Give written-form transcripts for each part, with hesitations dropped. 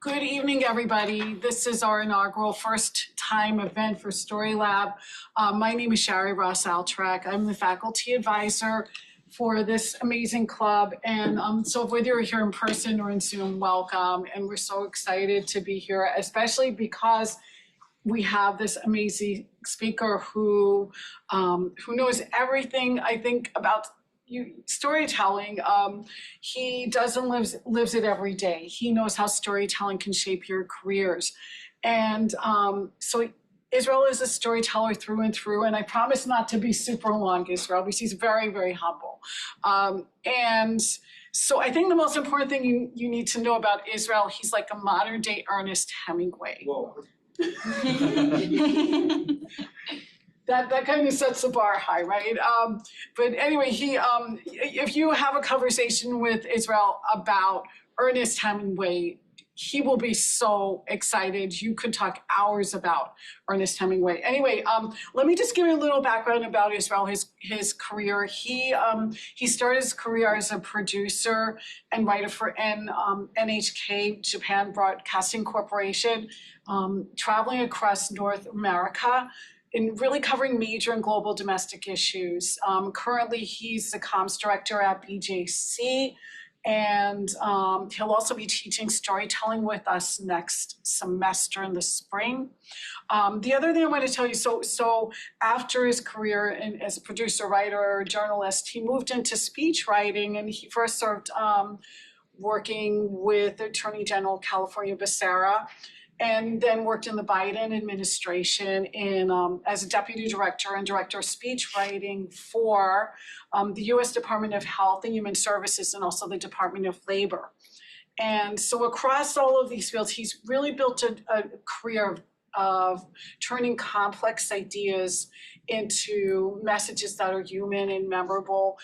Good evening, everybody. This is our inaugural first-time event for StoryLab. My name is Shari Ross-Altrek. I'm the faculty advisor for this amazing club. And so whether you're here in person or in Zoom, welcome. And we're so excited to be here, especially because we have this amazing speaker who knows everything, I think, about storytelling. He does and lives it every day. He knows how storytelling can shape your careers. And so Israel is a storyteller through and through, and I promise not to be super long, Israel, because he's very, very humble. And so I think the most important thing you need to know about Israel, he's like a modern day Ernest Hemingway. Whoa. That kind of sets the bar high, right? But anyway, if you have a conversation with Israel about Ernest Hemingway, he will be so excited. You could talk hours about Ernest Hemingway. Anyway, let me just give you a little background about Israel, his career. He started his career as a producer and writer for NHK, Japan Broadcasting Corporation, traveling across North America, in really covering major and global domestic issues. Currently, he's the comms director at BJC, and he'll also be teaching storytelling with us next semester in the spring. The other thing I want to tell you, so after his career as a producer, writer, journalist, he moved into speech writing, and he first served working with Attorney General California Becerra, and then worked in the Biden administration as a deputy director and director of speech writing for the U.S. Department of Health and Human Services and also the Department of Labor. And so across all of these fields, he's really built a career of turning complex ideas into messages that are human and memorable.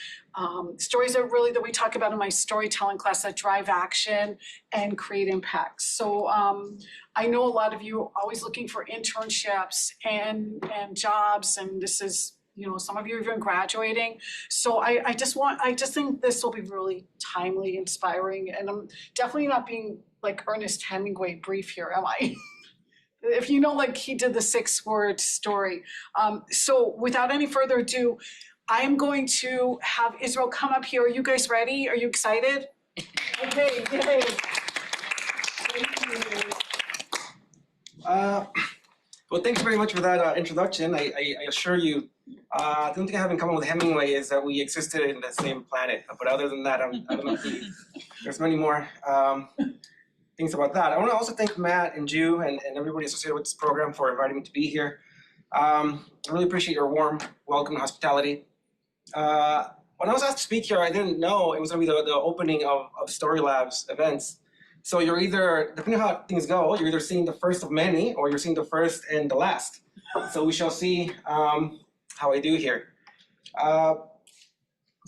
Stories are really that we talk about in my storytelling class that drive action and create impact. So I know a lot of you are always looking for internships and jobs, and this is, some of you are even graduating. So I just think this will be really timely, inspiring, and I'm definitely not being like Ernest Hemingway brief here, am I? If he did the 6-word story. So without any further ado, I'm going to have Israel come up here. Are you guys ready? Are you excited? Okay, yay. Thank you. Well, thanks very much for that introduction. I assure you, the only thing I have in common with Hemingway is that we existed in the same planet. But other than that, I don't know there's many more things about that. I want to also thank Matt and Ju and everybody associated with this program for inviting me to be here. I really appreciate your warm welcome and hospitality. When I was asked to speak here, I didn't know it was going to be the opening of StoryLab's events. So you're either, depending on how things go, you're either seeing the first of many or you're seeing the first and the last. So we shall see how I do here.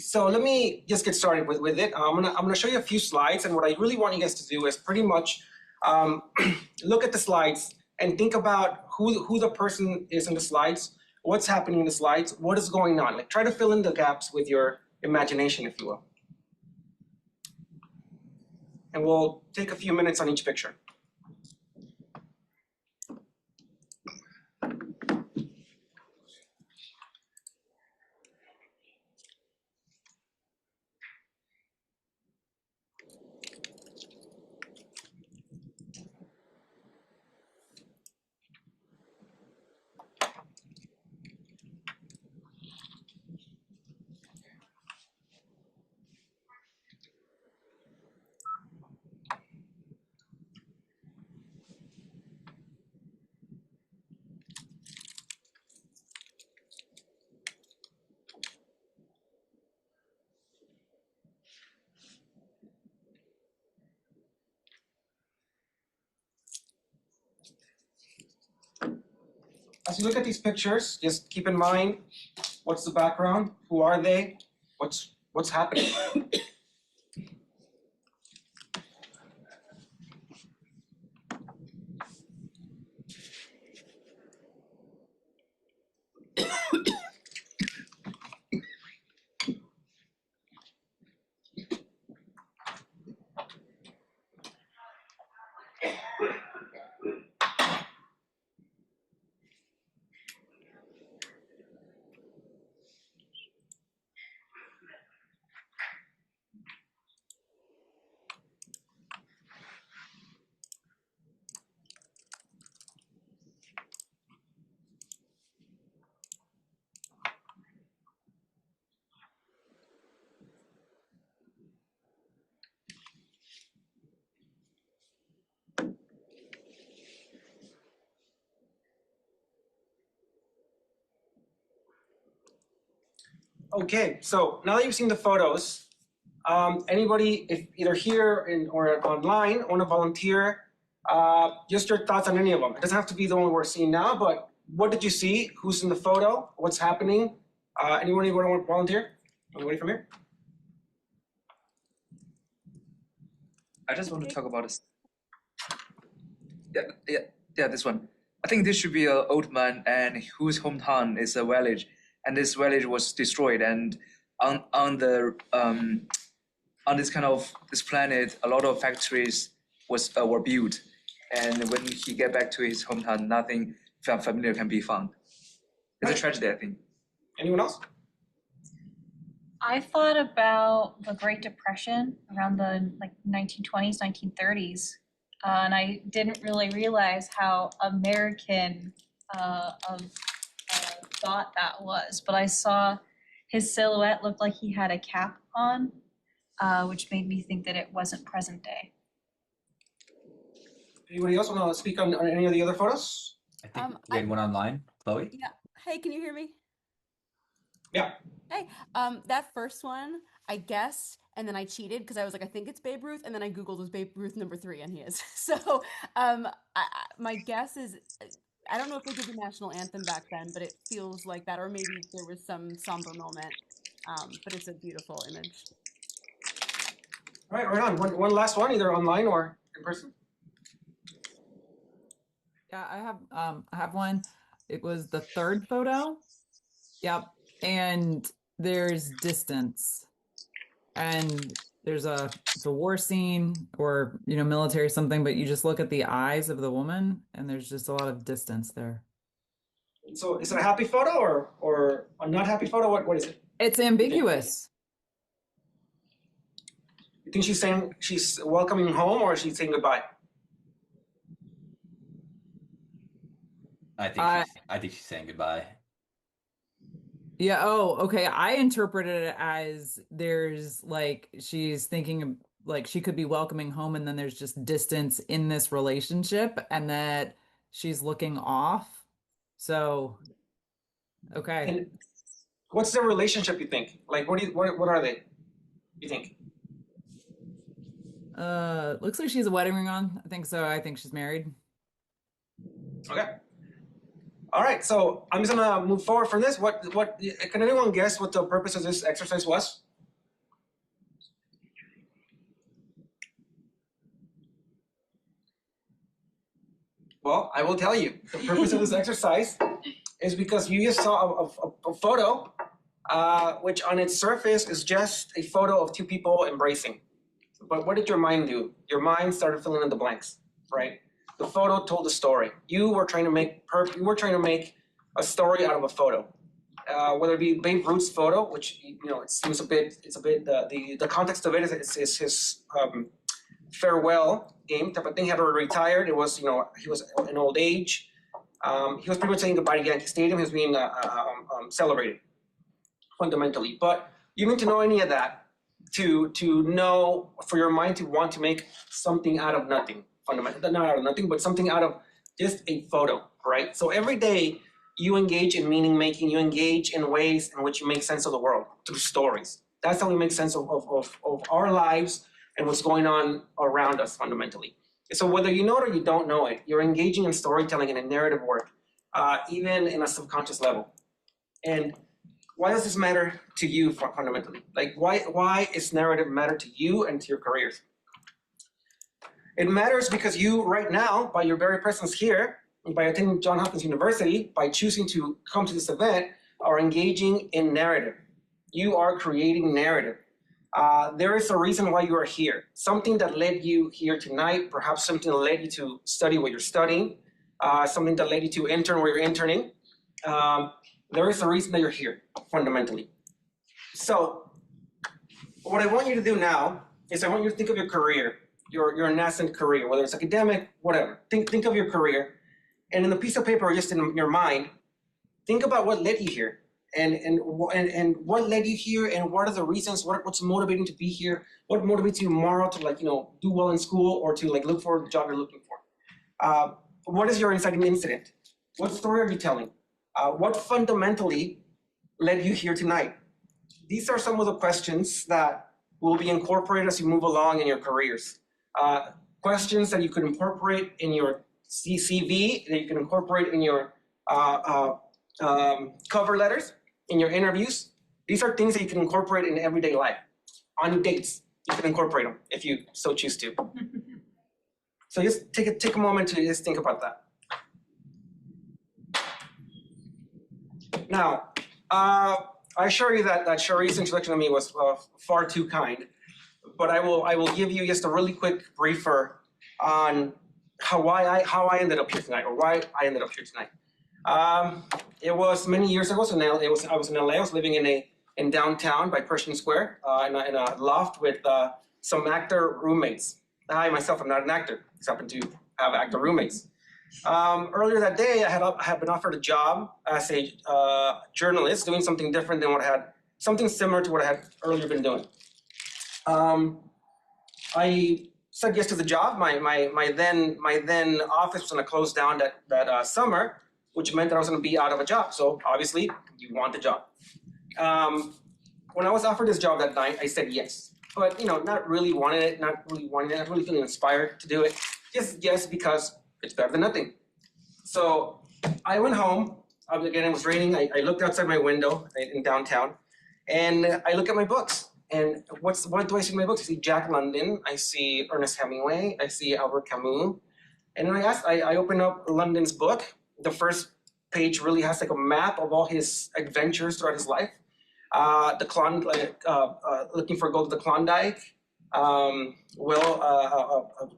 So let me just get started with it. I'm gonna show you a few slides, and what I really want you guys to do is pretty much look at the slides and think about who the person is in the slides, what's happening in the slides, what is going on. Like, try to fill in the gaps with your imagination, if you will. And we'll take a few minutes on each picture. As you look at these pictures, just keep in mind, what's the background? Who are they? What's happening? Okay, so now that you've seen the photos, anybody, if either here or online, want to volunteer, just your thoughts on any of them. It doesn't have to be the one we're seeing now, but what did you see? Who's in the photo? What's happening? Anybody want to volunteer? Anybody from here? I just want to talk about this. Yeah, this one. I think this should be an old man and whose hometown is a village, and this village was destroyed. And on this kind of this planet, a lot of factories were built. And when he get back to his hometown, nothing familiar can be found. It's a tragedy, I think. Anyone else? I thought about the Great Depression around the 1920s, 1930s, and I didn't really realize how American thought that was. But I saw his silhouette looked like he had a cap on, which made me think that it wasn't present day. Anybody else want to speak on any of the other photos? I think we had one online. Chloe? Yeah. Hey, can you hear me? Yeah. Hey, that first one, I guessed, and then I cheated because I was like, I think it's Babe Ruth, and then I Googled was Babe Ruth #3, and he is. So, my guess is, I don't know if they did the national anthem back then, but it feels like that, or maybe there was some somber moment. But it's a beautiful image. All right, right on. One last one, either online or in person. Yeah, I have one. It was the third photo. Yep. And there's distance. And it's a war scene or, military something, but you just look at the eyes of the woman and there's just a lot of distance there. So is it a happy photo or a not happy photo? What is it? It's ambiguous. You think she's saying she's welcoming home or is she saying goodbye? I think she's saying goodbye. Yeah. Oh, okay. I interpreted it as there's she's thinking she could be welcoming home and then there's just distance in this relationship and that she's looking off. So, okay. And what's their relationship, you think? What are they, you think? Looks like she has a wedding ring on. I think so. I think she's married. Okay. All right, so I'm just gonna move forward from this. What can anyone guess what the purpose of this exercise was? Well, I will tell you. The purpose of this exercise is because you just saw a photo, which on its surface is just a photo of two people embracing. But what did your mind do? Your mind started filling in the blanks, right? The photo told a story. You were trying to make a story out of a photo, whether it be Babe Ruth's photo, which it seems it's a bit the context of it is his farewell game type of thing. He had already retired. It was he was in old age. He was pretty much saying goodbye to Yankee Stadium. He was being celebrated fundamentally. But you need to know any of that to know, for your mind to want to make something out of nothing. Fundamentally, not out of nothing, but something out of just a photo, right? So every day you engage in meaning making, you engage in ways in which you make sense of the world through stories. That's how we make sense of our lives and what's going on around us fundamentally. So whether you know it or you don't know it, you're engaging in storytelling and in narrative work, even in a subconscious level. And why does this matter to you fundamentally? Why is narrative matter to you and to your careers? It matters because you right now, by your very presence here, by attending Johns Hopkins University, by choosing to come to this event, are engaging in narrative. You are creating narrative. There is a reason why you are here. Something that led you here tonight, perhaps something that led you to study what you're studying, something that led you to intern where you're interning. There is a reason that you're here, fundamentally. So what I want you to do now is I want you to think of your career, your nascent career, whether it's academic, whatever. Think of your career, and in the piece of paper or just in your mind, think about what led you here, and what led you here, and what are the reasons? What's motivating to be here? What motivates you tomorrow to do well in school or to look for the job you're looking for? What is your inciting incident? What story are you telling? What fundamentally led you here tonight? these are some of the questions that will be incorporated as you move along in your careers. Questions that you could incorporate in your CV, that you can incorporate in your cover letters, in your interviews. These are things that you can incorporate in everyday life. On dates, you can incorporate them if you so choose to. So just take a moment to just think about that. Now, I assure you that Shari's introduction to me was far too kind, but I will give you just a really quick briefer on how I ended up here tonight, or why I ended up here tonight. It was many years ago. So I was in LA. I was living in downtown by Pershing Square in a loft with some actor roommates. I myself am not an actor. I just happen to have actor roommates. Earlier that day, I had been offered a job as a journalist, doing something different than something similar to what I had earlier been doing. I said yes to the job. My then office was going to close down that summer, which meant that I was going to be out of a job. So obviously, you want the job. When I was offered this job that night, I said yes, but not really wanting it, not really feeling inspired to do it. Just yes, because it's better than nothing. So I went home. Again, it was raining. I looked outside my window in downtown, and I look at my books. And what do I see in my books? I see Jack London. I see Ernest Hemingway. I see Albert Camus. And then I open up London's book. The first page really has like a map of all his adventures throughout his life. Looking for gold at the Klondike.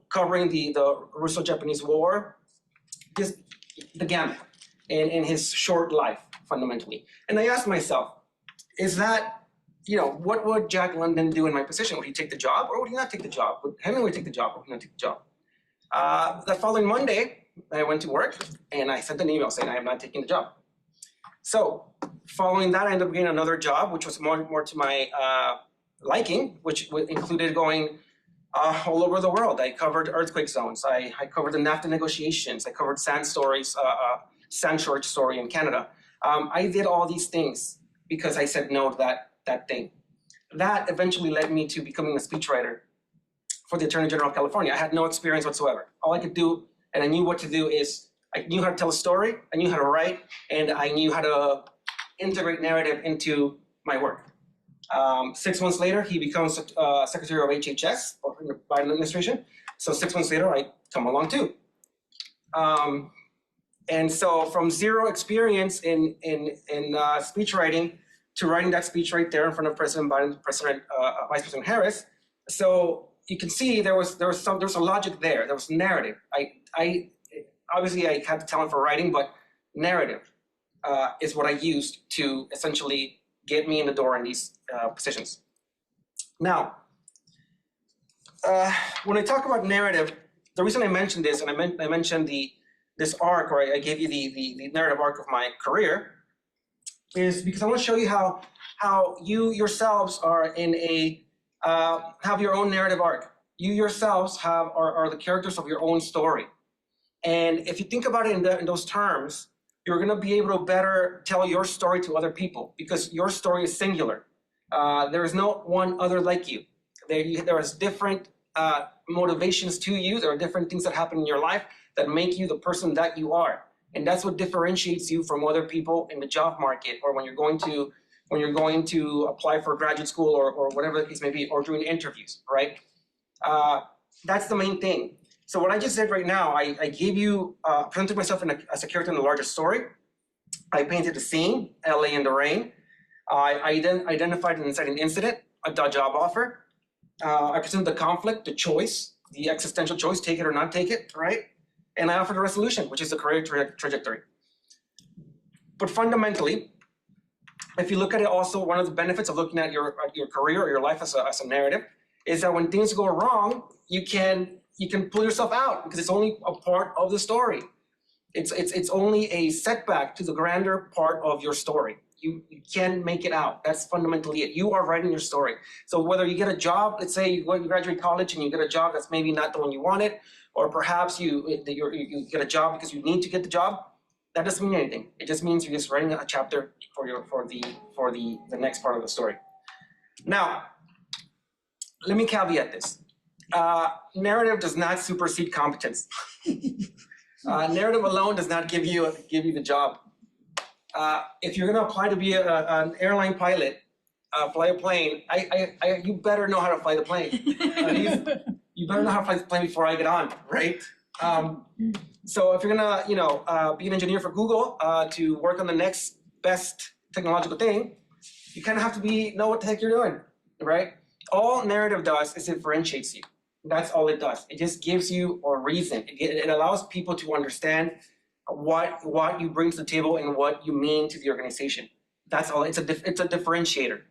Covering the Russo-Japanese War. Just the gamut in his short life, fundamentally. And I asked myself, is that, what would Jack London do in my position? Would he take the job, or would he not take the job? Would Hemingway take the job, or would he not take the job? That following Monday, I went to work and I sent an email saying I am not taking the job. So following that, I ended up getting another job, which was more to my liking, which included going all over the world. I covered earthquake zones. I covered the NAFTA negotiations. I covered sand shortage story in Canada. I did all these things because I said no to that thing. That eventually led me to becoming a speechwriter for the Attorney General of California. I had no experience whatsoever. All I could do, and I knew what to do, is I knew how to tell a story, I knew how to write, and I knew how to integrate narrative into my work. 6 months later, he becomes Secretary of HHS, or in the Biden administration. So 6 months later, I come along too. And so from zero experience in speech writing to writing that speech right there in front of President Biden, Vice President Harris. So you can see there was a logic there. There was narrative. I obviously I had the talent for writing, but narrative is what I used to essentially get me in the door in these positions. Now, when I talk about narrative, the reason I mentioned this, and I mentioned this arc, or I gave you the narrative arc of my career, is because I want to show you how you yourselves are have your own narrative arc. You yourselves are the characters of your own story. And if you think about it in those terms, you're going to be able to better tell your story to other people, because your story is singular. There is no one other like you. There is different motivations to you. There are different things that happen in your life that make you the person that you are. And that's what differentiates you from other people in the job market, or when you're going to apply for graduate school, or whatever the case may be, or doing interviews, right? That's the main thing. So what I just did right now, I gave you, presented myself as a character in the larger story. I painted the scene, LA in the rain. I then identified an inciting incident, a job offer. I presented the conflict, the choice, the existential choice, take it or not take it, right? And I offered a resolution, which is the career trajectory. But fundamentally, if you look at it also, one of the benefits of looking at your career or your life as a narrative is that when things go wrong, you can pull yourself out, because it's only a part of the story. It's only a setback to the grander part of your story. You can make it out. That's fundamentally it. You are writing your story. So whether you get a job, let's say you graduate college and you get a job that's maybe not the one you wanted, or perhaps you get a job because you need to get the job, that doesn't mean anything. It just means you're just writing a chapter for the next part of the story. Now, let me caveat this. Narrative does not supersede competence. Narrative alone does not give you the job. If you're going to apply to be an airline pilot, fly a plane, you better know how to fly the plane. You better know how to fly the plane before I get on, right? So if you're gonna, be an engineer for Google to work on the next best technological thing, you kind of have to know what the heck you're doing, right? All narrative does is it differentiates you. That's all it does. It just gives you a reason. It allows people to understand what you bring to the table and what you mean to the organization. That's all. It's a differentiator.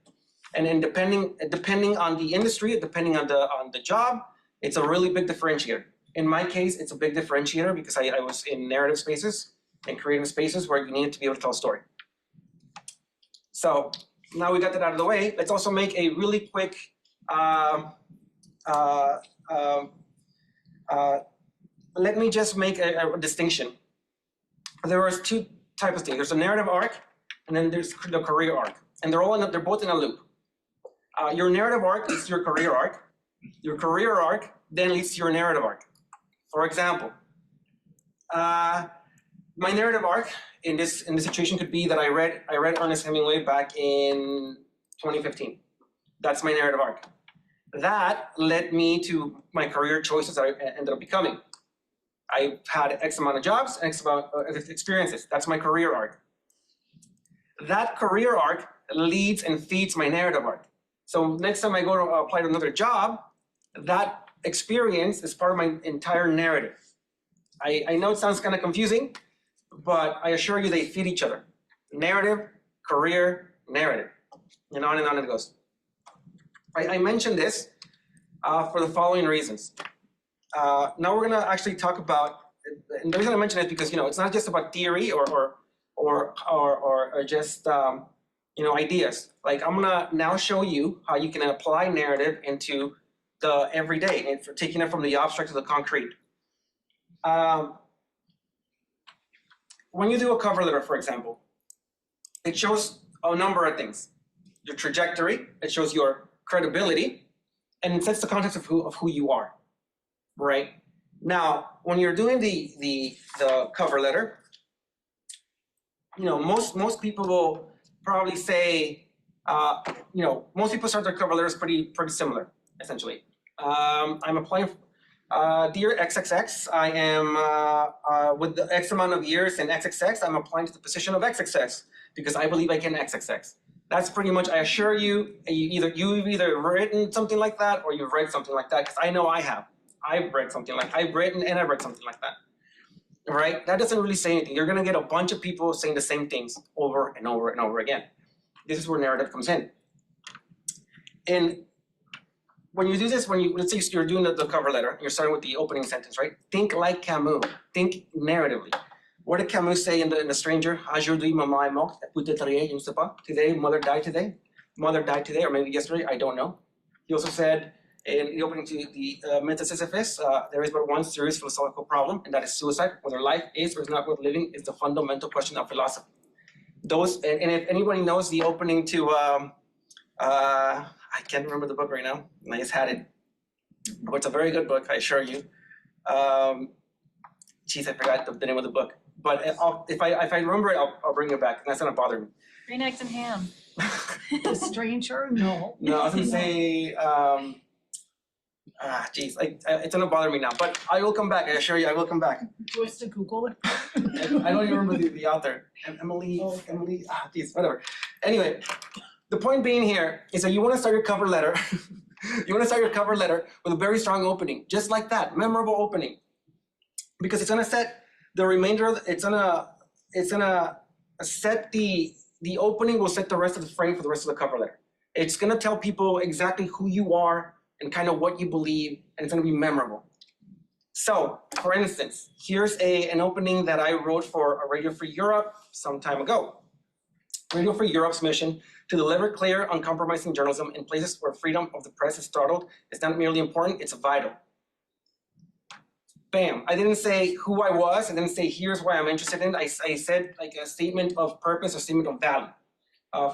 And then depending on the industry, depending on the job, it's a really big differentiator. In my case, it's a big differentiator because I was in narrative spaces and creative spaces where you needed to be able to tell a story. So now we got that out of the way. Let's also make a really quick let me just make a distinction. There are two types of things. There's a narrative arc, and then there's the career arc, and they're both in a loop. Your narrative arc leads to your career arc. Your career arc then leads to your narrative arc. For example, my narrative arc in this situation could be that I read Ernest Hemingway back in 2015. That's my narrative arc. That led me to my career choices that I ended up becoming. I've had X amount of jobs, X amount of experiences. That's my career arc. That career arc leads and feeds my narrative arc. So next time I go to apply to another job, that experience is part of my entire narrative. I know it sounds kind of confusing, but I assure you they feed each other. Narrative, career, narrative, and on it goes. I mentioned this for the following reasons. Now we're gonna actually talk about, and the reason I mention it is because it's not just about theory or just ideas. Like I'm gonna now show you how you can apply narrative into the everyday and for taking it from the abstract to the concrete. When you do a cover letter, for example, it shows a number of things. Your trajectory, it shows your credibility, and it sets the context of who you are, right? Now, when you're doing the cover letter, most people will probably say, most people start their cover letters pretty similar, essentially. I'm applying, dear XXX, I am with the X amount of years in XXX, I'm applying to the position of XXX because I believe I can XXX. That's pretty much, I assure you, you've either written something like that or you've read something like that, because I know I have. I've read something like, I've written and I've read something like that, right? That doesn't really say anything. You're gonna get a bunch of people saying the same things over and over and over again. This is where narrative comes in. And when you do this, let's say you're doing the cover letter, you're starting with the opening sentence, right? Think like Camus, think narratively. What did Camus say in The Stranger? Aujourd'hui, maman est morte, peut-être rien, je ne sais pas. Today, mother died today. Mother died today, or maybe yesterday, I don't know. He also said in the opening to the Myth of Sisyphus, there is but one serious philosophical problem, and that is suicide. Whether life is or is not worth living is the fundamental question of philosophy. And if anybody knows the opening to, I can't remember the book right now, and I just had it. But it's a very good book, I assure you. I forgot the name of the book. But if I remember it, I'll bring it back. That's not gonna bother me. Green eggs and ham. The Stranger? No. No, I was gonna say, it's gonna bother me now. But I will come back. I assure you, I will come back. Do I have to Google it? I don't even remember the author. Emily, whatever. Anyway, the point being here is that you want to start your cover letter. You want to start your cover letter with a very strong opening, just like that, memorable opening, because it's gonna set the remainder of it's gonna set the opening will set the rest of the frame for the rest of the cover letter. It's gonna tell people exactly who you are and kind of what you believe, and it's gonna be memorable. So, for instance, here's an opening that I wrote for Radio Free Europe some time ago. Radio Free Europe's mission to deliver clear, uncompromising journalism in places where freedom of the press is throttled is not merely important, it's vital. Bam. I didn't say who I was. I didn't say here's why I'm interested in. I said like a statement of purpose, a statement of value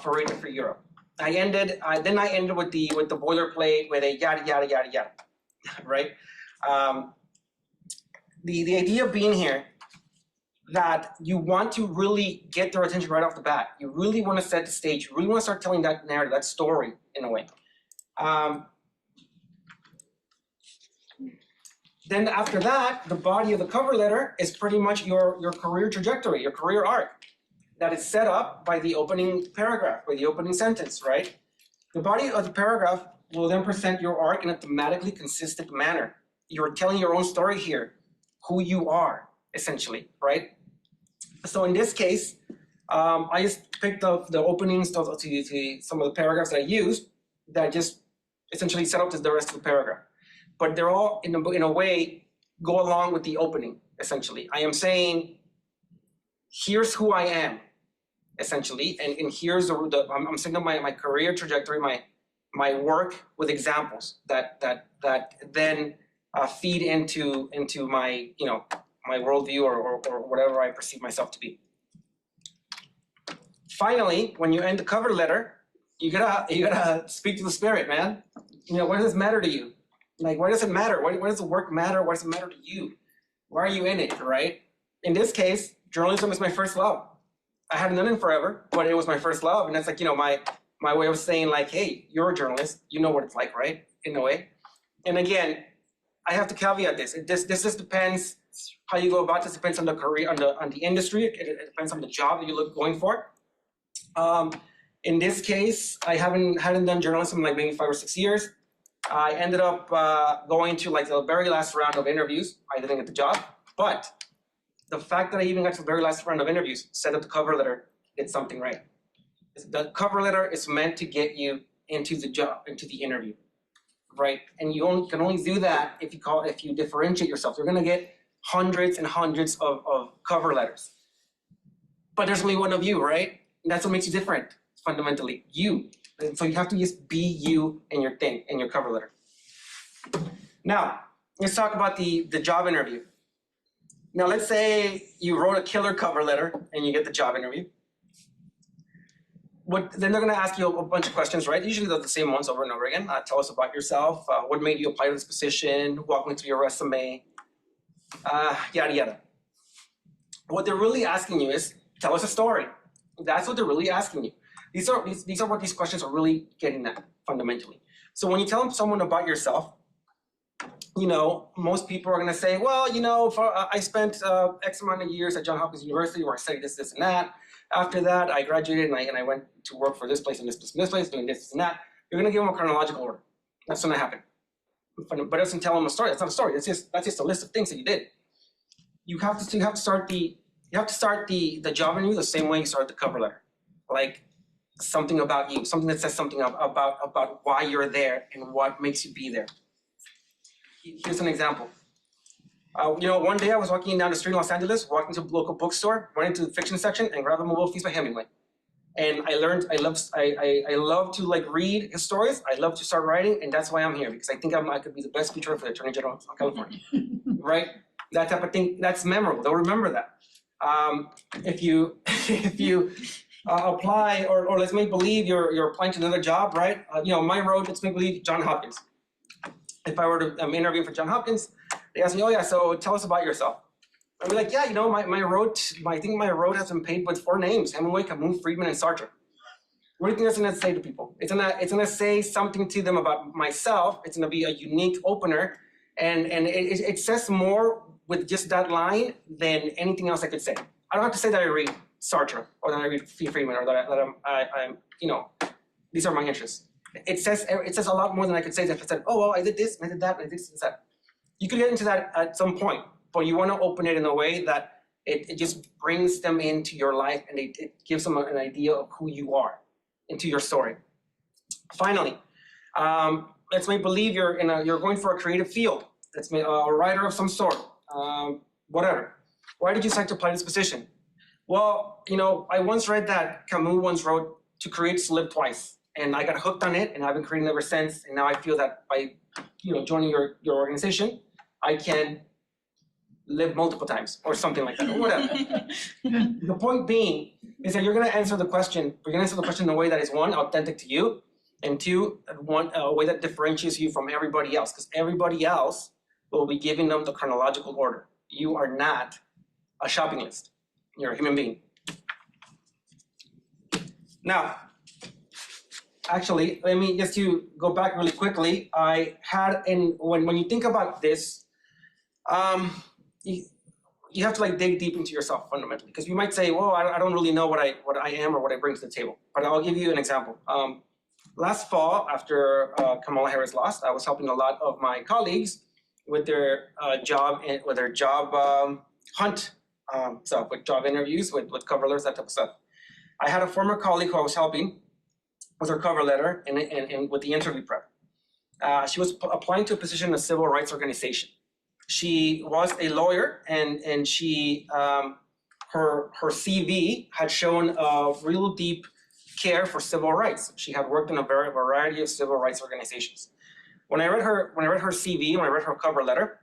for Radio Free Europe. Then I ended with the boilerplate with a yada yada yada yada, right? The idea being here that you want to really get their attention right off the bat. You really want to set the stage. You really want to start telling that narrative, that story in a way. Then after that, the body of the cover letter is pretty much your career trajectory, your career arc that is set up by the opening paragraph, by the opening sentence, right? The body of the paragraph will then present your arc in a thematically consistent manner. You're telling your own story here, who you are, essentially, right? So in this case, I just picked up the openings to some of the paragraphs that I used that just essentially set up the rest of the paragraph. But they're all, in a way, go along with the opening, essentially. I am saying, here's who I am, essentially, and here's I'm setting up my career trajectory, my work with examples that then feed into my my worldview or whatever I perceive myself to be. Finally, when you end the cover letter, you gotta speak to the spirit, man. What does this matter to you? Like, why does it matter? Why does the work matter? Why does it matter to you? Why are you in it, right? In this case, journalism is my first love. I hadn't done it forever, but it was my first love, and that's like my way of saying like, hey, you're a journalist, you know what it's like, right? In a way. And again, I have to caveat this. This just depends how you go about this. Depends on the career, on the industry. It depends on the job that you're going for. In this case, I hadn't done journalism in like maybe 5 or 6 years. I ended up going to like the very last round of interviews. I didn't get the job, but the fact that I even got to the very last round of interviews set up the cover letter did something right. The cover letter is meant to get you into the job, into the interview, right? And you can only do that if you differentiate yourself. You're gonna get hundreds and hundreds of cover letters, but there's only one of you, right? And that's what makes you different, fundamentally, you. And so you have to just be you and your thing and your cover letter. Now, let's talk about the job interview. Now, let's say you wrote a killer cover letter and you get the job interview. Then they're going to ask you a bunch of questions, right? Usually they're the same ones over and over again. Tell us about yourself. What made you apply to this position? Walk me through your resume. Yada, yada. What they're really asking you is, tell us a story. That's what they're really asking you. These are what these questions are really getting at, fundamentally. So when you tell someone about yourself, most people are going to say, well, I spent X amount of years at Johns Hopkins University where I studied this, and that. After that, I graduated and I went to work for this place and this place and this place, doing this and that. You're going to give them a chronological order. That's going to happen. But it doesn't tell them a story. That's not a story. That's just a list of things that you did. You have to start the job interview the same way you start the cover letter, like something about you, something that says something about why you're there and what makes you be there. Here's an example. One day I was walking down the street in Los Angeles, walking to a local bookstore, went into the fiction section and grabbed a Mobile Feast by Hemingway. And I love to like read his stories. I love to start writing, and that's why I'm here, because I think I could be the best speaker for the Attorney General of California, right? That type of thing. That's memorable. They'll remember that. If you apply, or let's make believe you're applying to another job, right? My road, let's make believe Johns Hopkins. If I were to interview for Johns Hopkins, they ask me, oh yeah, so tell us about yourself. I'd be like, yeah, my road, I think my road has been paved with 4 names: Hemingway, Camus, Friedman, and Sartre. What do you think that's gonna say to people? It's gonna say something to them about myself. It's gonna be a unique opener, and it says more with just that line than anything else I could say. I don't have to say that I read Sartre or that I read Friedman or that I'm these are my interests. It says a lot more than I could say if I said, oh well, I did this, and I did that, and I did this and that. You could get into that at some point, but you want to open it in a way that it just brings them into your life, and it gives them an idea of who you are, into your story. Finally, let's make believe you're going for a creative field. Let's make a writer of some sort, whatever. Why did you decide to apply this position? Well, I once read that Camus once wrote, "To create is to live twice," and I got hooked on it, and I've been creating ever since. And now I feel that by joining your organization, I can live multiple times or something like that, or whatever. The point being is that you're going to answer the question. You're going to answer the question in a way that is, one, authentic to you, and two, a way that differentiates you from everybody else, because everybody else will be giving them the chronological order. You are not a shopping list. You're a human being. Now, actually, let me just to go back really quickly. I had when you think about this, you have to like dig deep into yourself fundamentally, because you might say, well, I don't really know what I am or what I bring to the table. But I'll give you an example. Last fall, after Kamala Harris lost, I was helping a lot of my colleagues with their job hunt stuff, with job interviews, with cover letters, that type of stuff. I had a former colleague who I was helping with her cover letter and with the interview prep. She was applying to a position in a civil rights organization. She was a lawyer, and she her CV had shown a real deep care for civil rights. She had worked in a variety of civil rights organizations. When I read her CV, when I read her cover letter,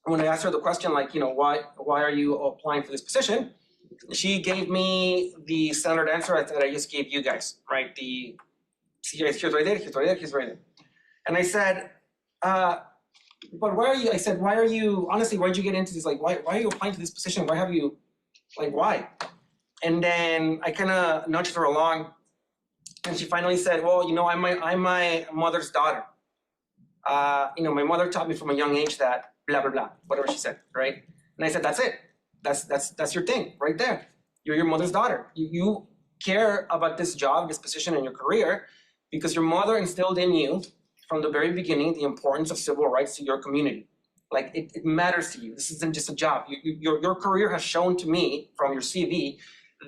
when I asked her the question, like, why are you applying for this position? She gave me the standard answer that I just gave you guys, right? Here's right there. And I said, but why are you, honestly, why did you get into this? Like, why are you applying to this position? Why? And then I kind of nudged her along, and she finally said, well, I'm my mother's daughter. My mother taught me from a young age that blah, blah, blah, whatever she said, right? And I said, that's it. That's your thing right there. You're your mother's daughter. You care about this job, this position in your career, because your mother instilled in you from the very beginning the importance of civil rights to your community. Like, it matters to you. This isn't just a job. Your career has shown to me from your CV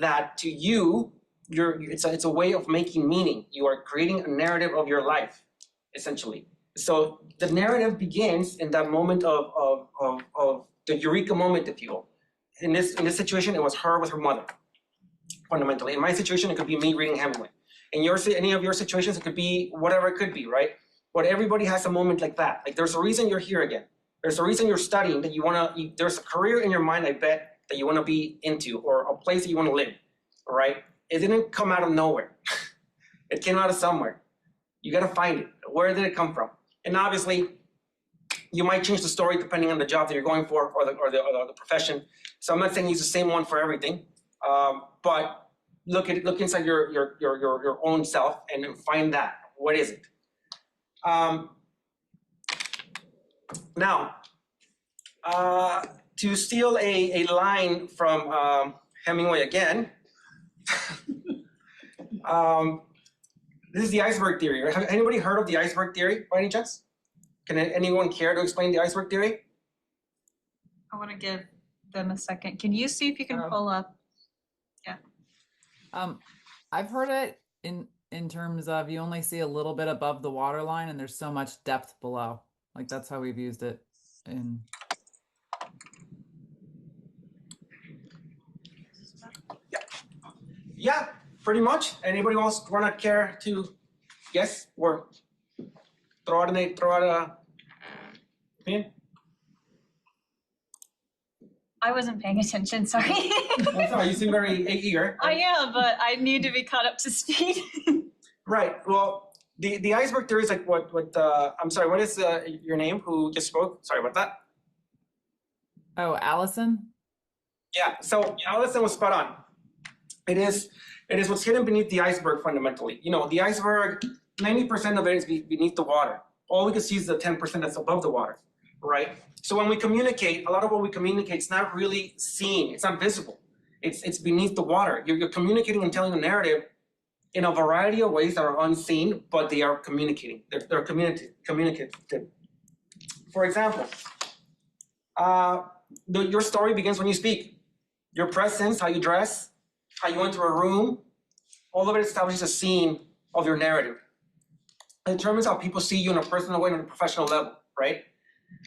that to you, it's a way of making meaning. You are creating a narrative of your life, essentially. So the narrative begins in that moment of the eureka moment, if you will. In this situation, it was her with her mother, fundamentally. In my situation, it could be me reading Hemingway. In any of your situations, it could be whatever it could be, right? But everybody has a moment like that. Like, there's a reason you're here again. There's a reason you're studying, that there's a career in your mind, I bet, that you want to be into, or a place that you want to live, right? It didn't come out of nowhere. It came out of somewhere. You got to find it. Where did it come from? And obviously, you might change the story depending on the job that you're going for, or the profession. So I'm not saying use the same one for everything, but look inside your own self and find that. What is it? Now, to steal a line from Hemingway again, this is the iceberg theory. Have anybody heard of the iceberg theory by any chance? Can anyone care to explain the iceberg theory? I want to give them a second. Can you see if you can pull up? Yeah. I've heard it in terms of you only see a little bit above the water line, and there's so much depth below. Like, that's how we've used it in. Yeah, pretty much. Anybody else wanna care to guess or throw out a opinion? I wasn't paying attention, sorry. I'm sorry, you seem very eager. I am, but I need to be caught up to speed. Right. Well, the iceberg theory is like what I'm sorry, what is your name who just spoke? Sorry about that. Oh, Allison? Yeah, so Allison was spot on. It is what's hidden beneath the iceberg fundamentally. The iceberg, 90% of it is beneath the water. All we can see is the 10% that's above the water, right? So when we communicate, a lot of what we communicate is not really seen. It's not visible. It's beneath the water. You're communicating and telling a narrative in a variety of ways that are unseen, but they are communicating. They're communicative. For example, your story begins when you speak. Your presence, how you dress, how you enter a room, all of it establishes a scene of your narrative. It determines how people see you in a personal way and on a professional level, right?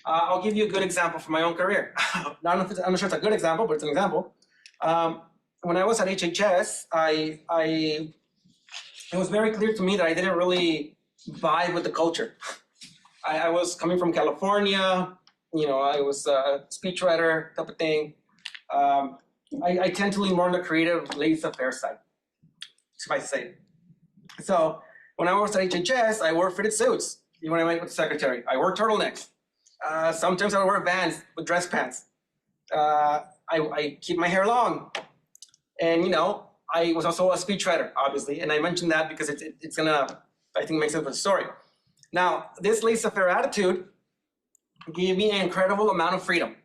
I'll give you a good example from my own career. I'm not sure it's a good example, but it's an example. When I was at HHS, it was very clear to me that I didn't really vibe with the culture. I was coming from California, I was a speechwriter type of thing. I tend to lean more on the creative, laissez-faire side, suffice to say. So when I was at HHS, I wore fitted suits. Even when I went with the secretary, I wore turtlenecks. Sometimes I wear Vans with dress pants. I keep my hair long. And, you know, I was also a speechwriter, obviously. And I mentioned that because it's gonna, I think, make sense for the story. Now, this laissez-faire attitude gave me an incredible amount of freedom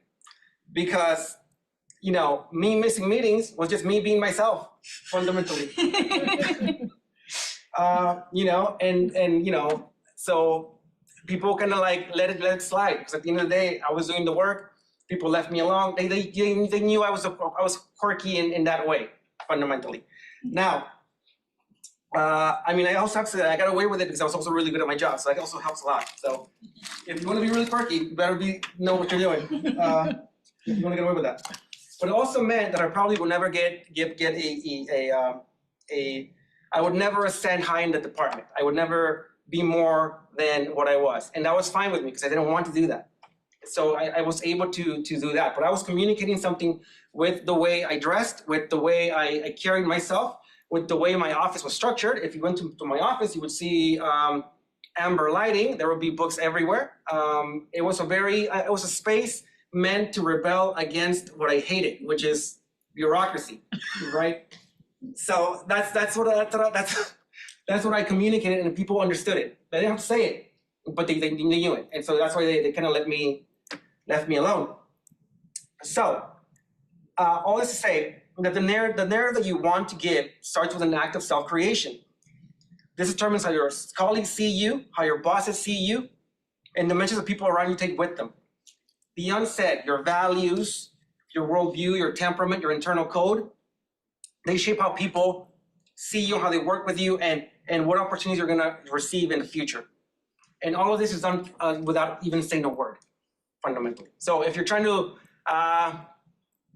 because, you know, me missing meetings was just me being myself, fundamentally. You know, and you know, so people kind of like let it slide because at the end of the day, I was doing the work. People left me alone. They knew I was quirky in that way, fundamentally. Now, I mean, I also have to say that I got away with it because I was also really good at my job, so that also helps a lot. So if you want to be really quirky, you better know what you're doing. If you want to get away with that. But it also meant that I probably would never get I would never ascend high in the department. I would never be more than what I was. And that was fine with me because I didn't want to do that. So I was able to do that. But I was communicating something with the way I dressed, with the way I carried myself, with the way my office was structured. If you went to my office, you would see amber lighting. There would be books everywhere. It was a space meant to rebel against what I hated, which is bureaucracy, right? So that's what I communicated, and people understood it. They didn't have to say it, but they knew it, and so that's why they kind of left me alone. So all this to say that the narrative that you want to give starts with an act of self-creation. This determines how your colleagues see you, how your bosses see you, and the mentions of people around you take with them. The unsaid, your values, your worldview, your temperament, your internal code, they shape how people see you, how they work with you, and what opportunities you're gonna receive in the future. And all of this is done without even saying a word, fundamentally. So if you're trying to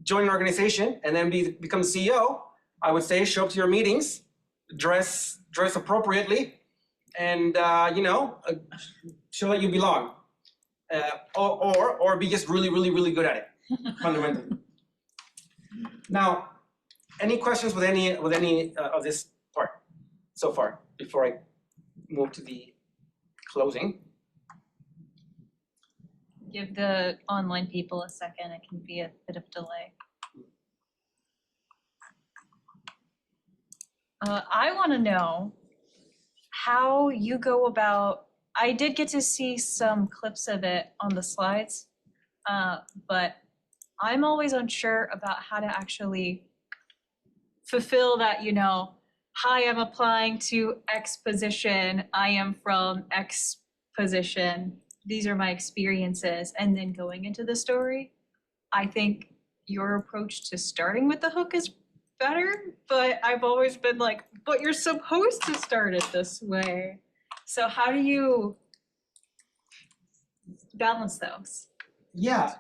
join an organization and then become CEO, I would say show up to your meetings, dress appropriately, and show that you belong, or be just really good at it, fundamentally. Now, any questions with any of this part so far before I move to the closing? Give the online people a second. It can be a bit of delay. I want to know how you go about. I did get to see some clips of it on the slides, but I'm always unsure about how to actually fulfill that, hi, I'm applying to X position, I am from X position, these are my experiences, and then going into the story. I think your approach to starting with the hook is better, but I've always been like, but you're supposed to start it this way. So how do you balance those? Yeah,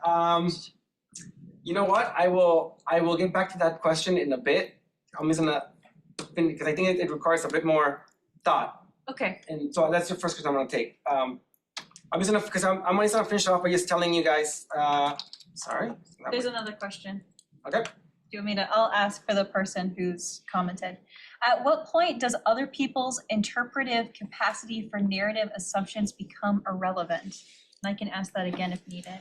you know what? I will get back to that question in a bit. I'm just gonna, because I think it requires a bit more thought. Okay. And so that's the first question I'm gonna take. I'm just gonna, because I'm just gonna finish off by just telling you guys, sorry. There's another question. Okay. Do you want me to, I'll ask for the person who's commented. At what point does other people's interpretive capacity for narrative assumptions become irrelevant? And I can ask that again if needed.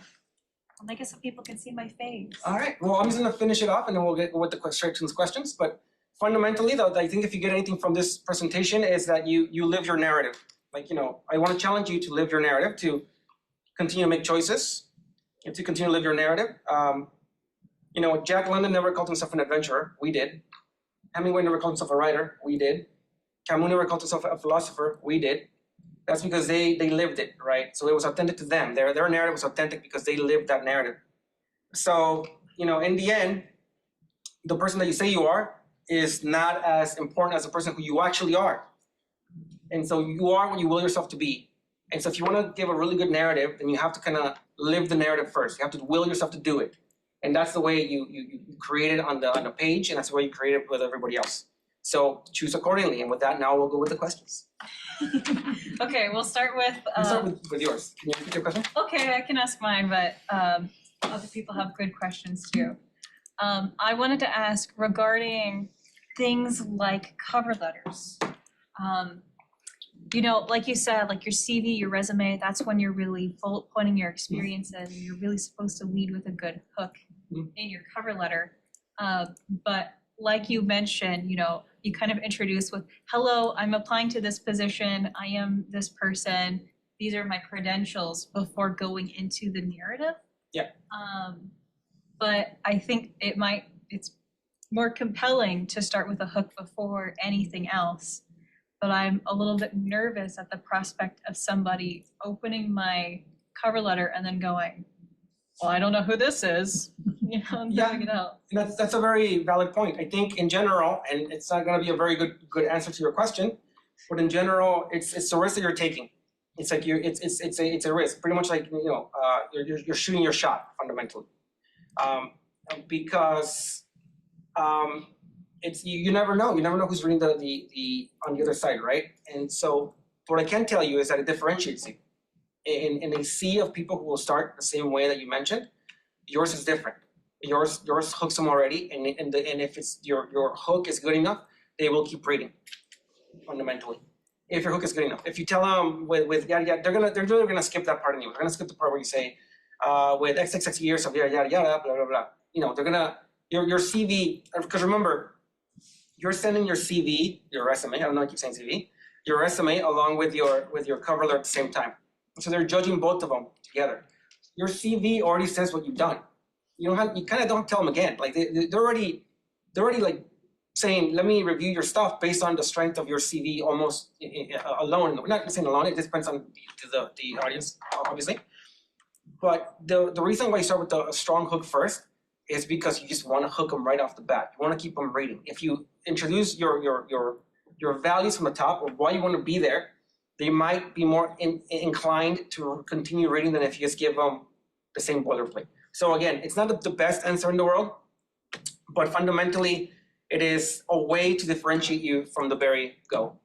I'll make it so people can see my face. All right, well, I'm just gonna finish it off and then we'll get with the questions. But fundamentally though, I think if you get anything from this presentation is that you live your narrative. Like, I wanna challenge you to live your narrative, to continue to make choices, and to continue to live your narrative. Jack London never called himself an adventurer, we did. Hemingway never called himself a writer, we did. Camus never called himself a philosopher, we did. That's because they lived it, right? So it was authentic to them. Their narrative was authentic because they lived that narrative. So, in the end, the person that you say you are is not as important as the person who you actually are. And so you are what you will yourself to be. And so if you want to give a really good narrative, then you have to kind of live the narrative first. You have to will yourself to do it. And that's the way you create it on the page, and that's the way you create it with everybody else. So choose accordingly. And with that, now we'll go with the questions. Okay, we'll start with... We'll start with yours. Can you repeat your question? Okay, I can ask mine, but other people have good questions too. I wanted to ask regarding things like cover letters. You know, like you said, like your CV, your resume, that's when you're really pointing your experiences. You're really supposed to lead with a good hook in your cover letter. But like you mentioned, you know, you kind of introduce with, hello, I'm applying to this position. I am this person. These are my credentials before going into the narrative. Yeah. But I think it's more compelling to start with a hook before anything else. But I'm a little bit nervous at the prospect of somebody opening my cover letter and then going, well, I don't know who this is, you know, and throwing it out. That's a very valid point. I think in general, and it's not going to be a very good answer to your question, but in general, it's the risk that you're taking. It's like it's a risk, pretty much like, you know, you're shooting your shot fundamentally, because it's you never know who's reading the on the other side, right? And so what I can tell you is that it differentiates you. In a sea of people who will start the same way that you mentioned, yours is different. Yours hooks them already, and if it's your hook is good enough, they will keep reading. Fundamentally, if your hook is good enough, if you tell them with yada yada, they're really gonna skip that part anyway. They're gonna skip the part where you say with XXX years of yada yada yada blah blah blah. You know, they're gonna your CV, because remember, you're sending your CV, your resume. I don't know, I keep saying CV, your resume along with your cover letter at the same time. So they're judging both of them together. Your CV already says what you've done. You kind of don't tell them again. Like they're already like saying, let me review your stuff based on the strength of your CV almost alone. We're not saying alone, it depends on the audience, obviously. But the reason why you start with a strong hook first is because you just want to hook them right off the bat. You want to keep them reading. If you introduce your values from the top of why you want to be there, they might be more inclined to continue reading than if you just give them the same boilerplate. So again, it's not the best answer in the world, but fundamentally, it is a way to differentiate you from the very go.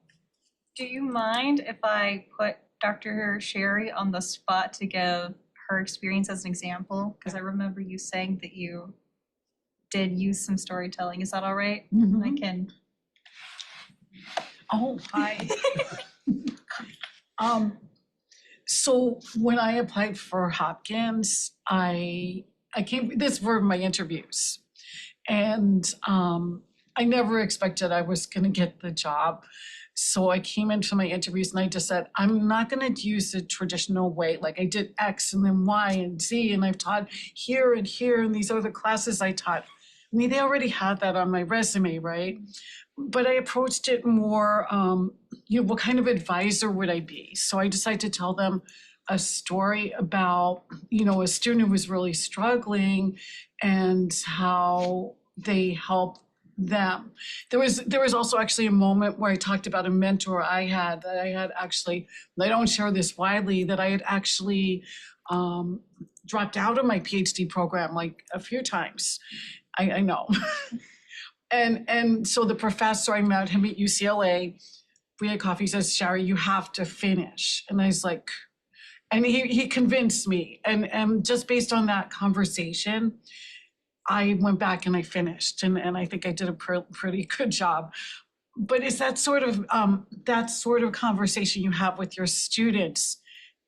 Do you mind if I put Dr. Sherry on the spot to give her experience as an example? Because I remember you saying that you did use some storytelling. Is that all right? Mhm. I can. Oh, hi. So when I applied for Hopkins, I came, this were my interviews. And I never expected I was gonna get the job. So I came into my interviews and I just said, I'm not gonna use the traditional way, like I did X and then Y and Z, and I've taught here and here, and these other classes I taught. I mean, they already had that on my resume, right? But I approached it more, what kind of advisor would I be? So I decided to tell them a story about, a student who was really struggling and how they help them. There was also actually a moment where I talked about a mentor I had actually, I don't share this widely, that I had actually dropped out of my PhD program like a few times. I know. And so the professor, I met him at UCLA, we had coffee, he says, Shari, you have to finish. And I was like, and he convinced me. And just based on that conversation, I went back and I finished. And I think I did a pretty good job. But it's that sort of conversation you have with your students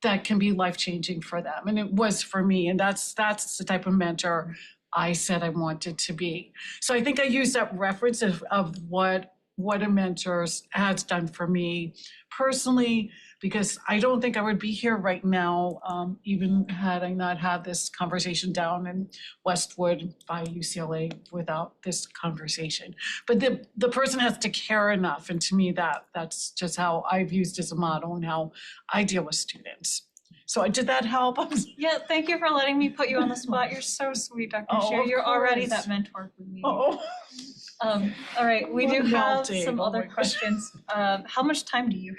that can be life-changing for them. And it was for me. And that's the type of mentor I said I wanted to be. So I think I used that reference of what a mentor has done for me personally, because I don't think I would be here right now, even had I not had this conversation down in Westwood by UCLA without this conversation. But the person has to care enough, and to me that's just how I've used as a model and how I deal with students. So did that help? Yeah, thank you for letting me put you on the spot. You're so sweet, Dr. Sherry. You're already that mentor for me. Oh. All right, we do have some Oh other my gosh. questions. How much time do you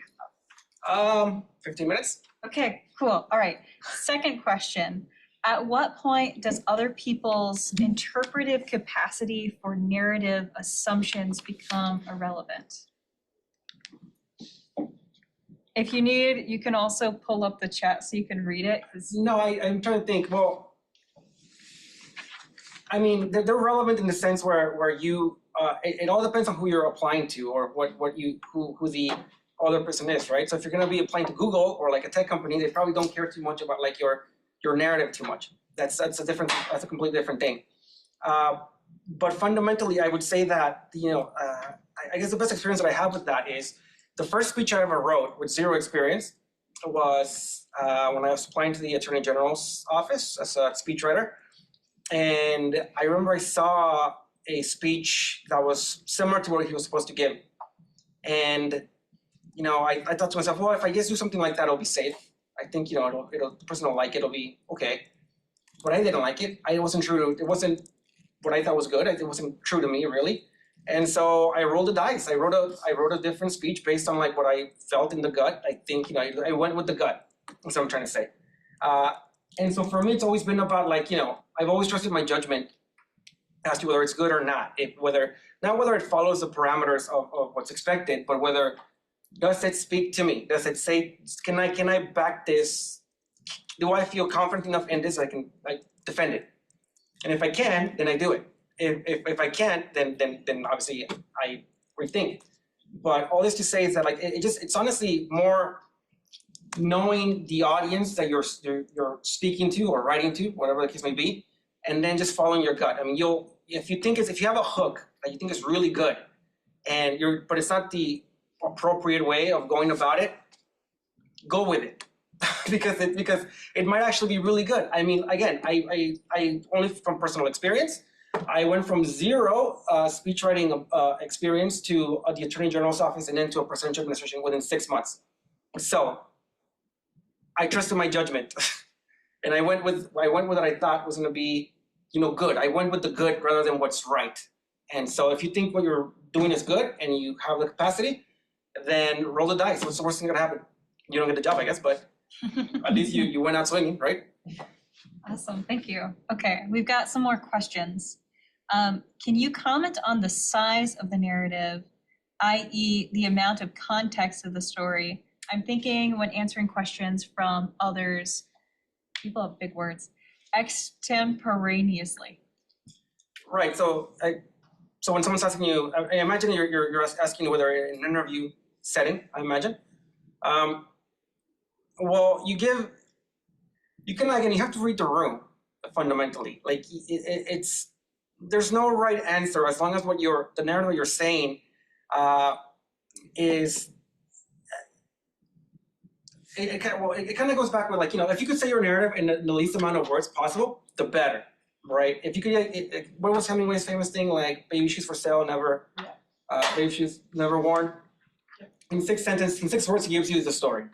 have? 15 minutes. Okay, cool. All right. Second question. At what point does other people's interpretive capacity for narrative assumptions become irrelevant? If you need, you can also pull up the chat so you can read it. No, I'm trying to think. Well, I mean, they're relevant in the sense where you, it all depends on who you're applying to or who the other person is, right? So if you're going to be applying to Google or like a tech company, they probably don't care too much about like your narrative too much. That's a completely different thing. But fundamentally, I would say that, I guess the best experience that I have with that is the first speech I ever wrote with zero experience was when I was applying to the Attorney General's office as a speechwriter. And I remember I saw a speech that was similar to what he was supposed to give. And, I thought to myself, well, if I just do something like that, it'll be safe. I think, the person will like it, it'll be okay. But I didn't like it. It wasn't what I thought was good. It wasn't true to me, really. And so I rolled the dice. I wrote a different speech based on like what I felt in the gut. I think, I went with the gut. That's what I'm trying to say. And so for me, it's always been about like, I've always trusted my judgment as to whether it's good or not. Not whether it follows the parameters of what's expected, but whether does it speak to me? Does it say, can I back this? Do I feel confident enough in this I can like defend it? And if I can, then I do it. If I can't, then obviously I rethink. But all this to say is that like it's honestly more knowing the audience that you're speaking to or writing to, whatever the case may be, and then just following your gut. I mean, if you have a hook that you think is really good, but it's not the appropriate way of going about it, go with it. because it might actually be really good. I mean, again, I only from personal experience, I went from zero speechwriting experience to the Attorney General's office and then to a presidential administration within 6 months. So I trusted my judgment, and I went with what I thought was going to be, good. I went with the good rather than what's right. And so if you think what you're doing is good and you have the capacity, then roll the dice. What's the worst thing that can happen? You don't get the job, I guess, but at least you went out swinging, right? Awesome, thank you. Okay, we've got some more questions. Can you comment on the size of the narrative, i.e. the amount of context of the story? I'm thinking when answering questions from others, people have big words, extemporaneously. Right, so when someone's asking you, I imagine you're asking whether in an interview setting, I imagine. Well, you have to read the room fundamentally. Like there's no right answer as long as the narrative you're saying is. It kind of goes back with like, if you could say your narrative in the least amount of words possible, the better, right? If you could, what was Hemingway's famous thing, like baby shoes for sale, baby shoes never worn. In 6 words, he gives you the story,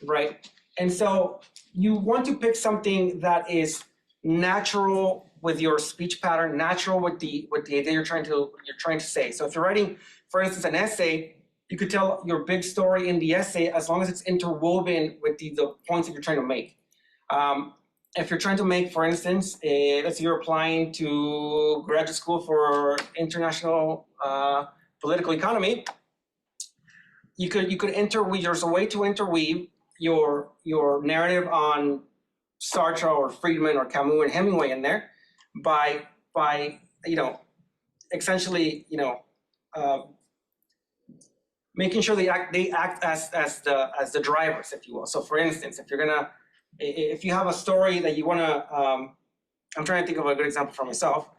right? And so you want to pick something that is natural with your speech pattern, natural with the idea you're trying to say. So if you're writing, for instance, an essay, you could tell your big story in the essay as long as it's interwoven with the points that you're trying to make. If you're trying to make, for instance, let's say you're applying to graduate school for international political economy, you could interweave. There's a way to interweave your narrative on Sartre or Friedman or Camus and Hemingway in there by essentially making sure they act as the drivers, if you will. So for instance, if you have a story that you want to, I'm trying to think of a good example for myself.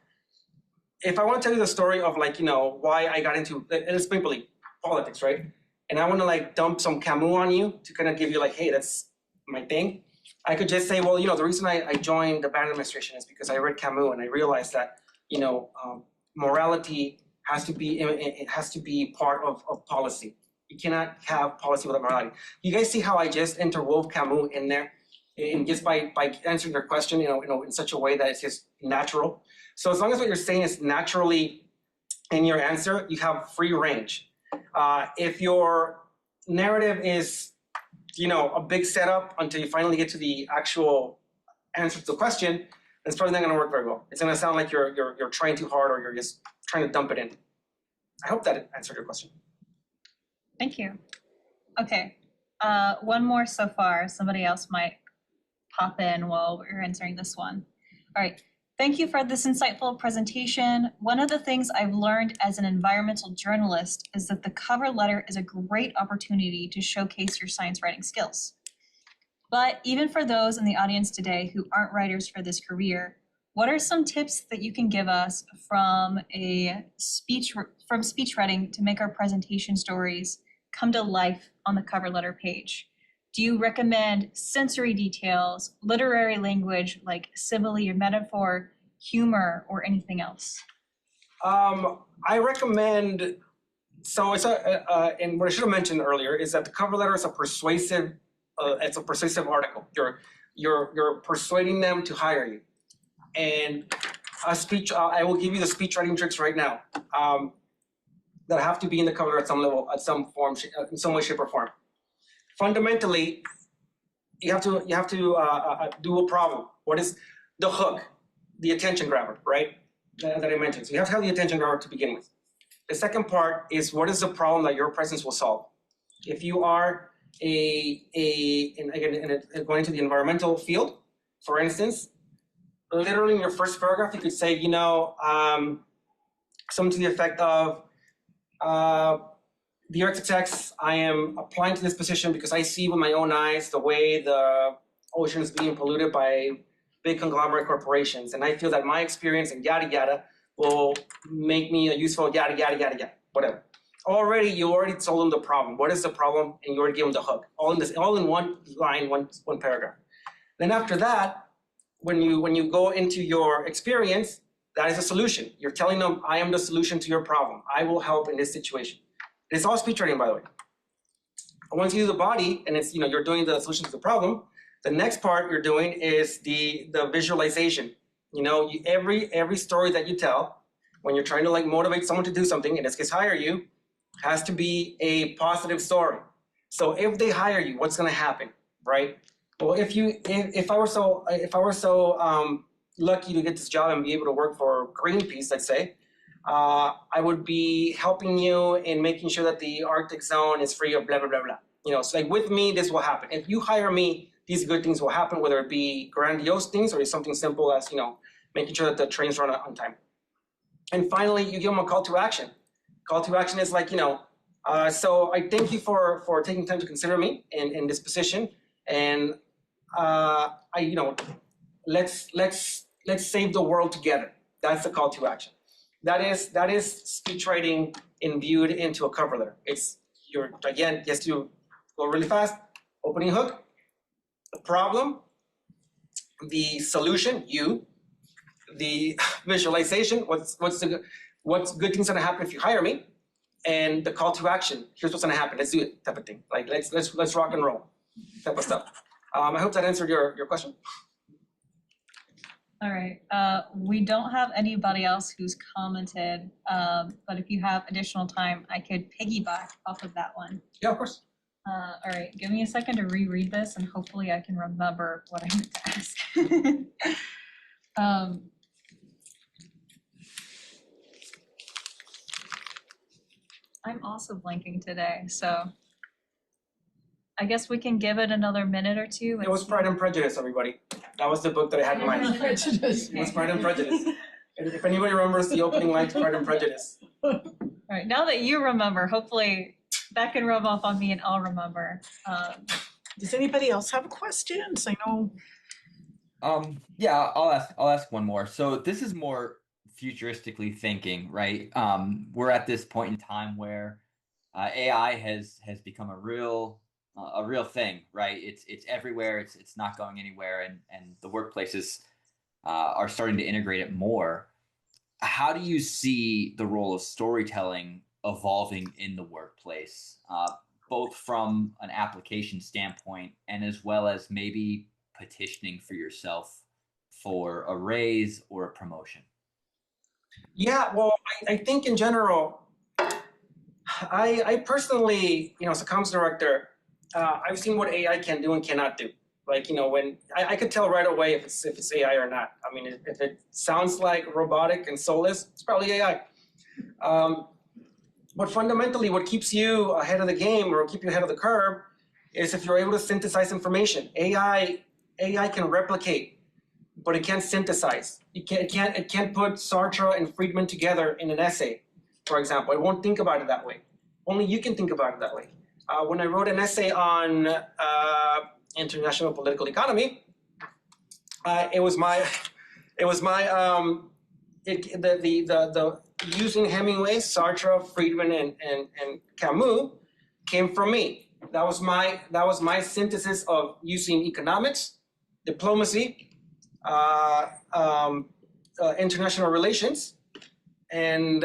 If I want to tell you the story of why I got into, let's make believe, politics, right? And I want to dump some Camus on you to kind of give you hey, that's my thing. I could just say, well, the reason I joined the Biden administration is because I read Camus and I realized that, morality has to be part of policy. You cannot have policy without morality. You guys see how I just interwove Camus in there, and just by answering your question, in such a way that it's just natural. So as long as what you're saying is naturally in your answer, you have free range. If your narrative is, a big setup until you finally get to the actual answer to the question, it's probably not going to work very well. It's going to sound like you're trying too hard or you're just trying to dump it in. I hope that answered your question. Thank you. Okay, one more so far. Somebody else might pop in while we're answering this one. All right, Thank you for this insightful presentation. One of the things I've learned as an environmental journalist is that the cover letter is a great opportunity to showcase your science writing skills. But even for those in the audience today who aren't writers for this career, what are some tips that you can give us from speech writing to make our presentation stories come to life on the cover letter page? Do you recommend sensory details, literary language like simile or metaphor, humor, or anything else? I recommend, so it's and what I should have mentioned earlier is that the cover letter is a persuasive, article. You're persuading them to hire you. And a speech, I will give you the speech writing tricks right now that have to be in the cover letter at some level, at some form, in some way, shape, or form. Fundamentally, you have to do a problem. What is the hook, the attention grabber, right? That I mentioned. So you have to have the attention grabber to begin with. The second part is what is the problem that your presence will solve. If you are going into the environmental field, for instance, literally in your first paragraph, you could say, something to the effect of, the architects, I am applying to this position because I see with my own eyes the way the ocean is being polluted by big conglomerate corporations. And I feel that my experience and yada, yada will make me a useful yada, yada, yada, yada, whatever. You already told them the problem. What is the problem? And you already gave them the hook. All in one line, one paragraph. Then after that, when you go into your experience, that is a solution. You're telling them, I am the solution to your problem. I will help in this situation. It's all speech writing, by the way. Once you do the body, and it's you're doing the solution to the problem, the next part you're doing is the visualization. Every story that you tell, when you're trying to motivate someone to do something, in this case hire you, has to be a positive story. So if they hire you, what's going to happen, right? Well, if I were so lucky to get this job and be able to work for Greenpeace, let's say, I would be helping you in making sure that the Arctic zone is free of blah, blah, blah, blah. So with me, this will happen. If you hire me, these good things will happen, whether it be grandiose things or something simple as, making sure that the trains run on time. And finally, you give them a call to action. Call to action is so I thank you for taking time to consider me in this position. And let's save the world together. That's the call to action. That is speech writing imbued into a cover letter. Just to go really fast, opening hook, the problem, the solution, the visualization, what's good things gonna happen if you hire me, and the call to action. Here's what's gonna happen. Let's do it, type of thing. Let's rock and roll, type of stuff. I hope that answered your question. All right, we don't have anybody else who's commented, but if you have additional time, I could piggyback off of that one. Yeah, of course. All right, give me a second to reread this and hopefully I can remember what I meant to ask. I'm also blanking today, so I guess we can give it another minute or two. It was Pride and Prejudice, everybody. That was the book that I had in mind. Prejudice. It was Pride and Prejudice. If anybody remembers the opening line to Pride and Prejudice. All right, now that you remember, hopefully that can rub off on me and I'll remember. Does anybody else have questions? I know. Yeah, I'll ask one more. So this is more futuristically thinking, right? We're at this point in time where AI has become a real thing, right? It's everywhere. It's not going anywhere, and the workplaces are starting to integrate it more. How do you see the role of storytelling evolving in the workplace, both from an application standpoint and as well as maybe petitioning for yourself for a raise or a promotion? Yeah, well, I think in general, I personally, as a comms director, I've seen what AI can do and cannot do. When I could tell right away if it's AI or not. I mean, if it sounds like robotic and soulless, it's probably AI. But fundamentally, what keeps you ahead of the game or keep you ahead of the curve is if you're able to synthesize information. AI can replicate but it can't synthesize. It can't put Sartre and Friedman together in an essay, for example. It won't think about it that way. Only you can think about it that way. When I wrote an essay on international political economy, it was my using Hemingway, Sartre, Friedman, and Camus came from me. That was my synthesis of using economics, diplomacy, international relations, and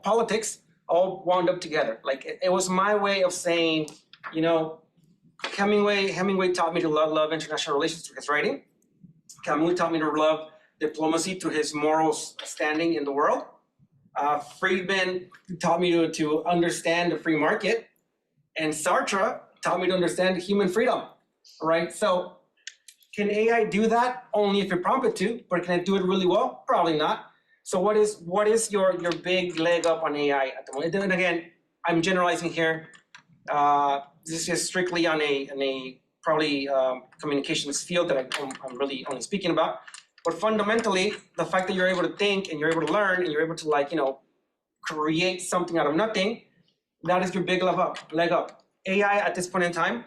politics all wound up together. Like it was my way of saying, you know, Hemingway taught me to love international relations through his writing. Camus taught me to love diplomacy through his moral standing in the world. Friedman taught me to understand the free market, and Sartre taught me to understand human freedom, right? So can AI do that? Only if you prompt it to, but can it do it really well? Probably not. So what is your big leg up on AI at the moment? And again, I'm generalizing here. This is strictly on a probably communications field that I'm really only speaking about. But fundamentally, the fact that you're able to think and you're able to learn and you're able to create something out of nothing, that is your big leg up. AI at this point in time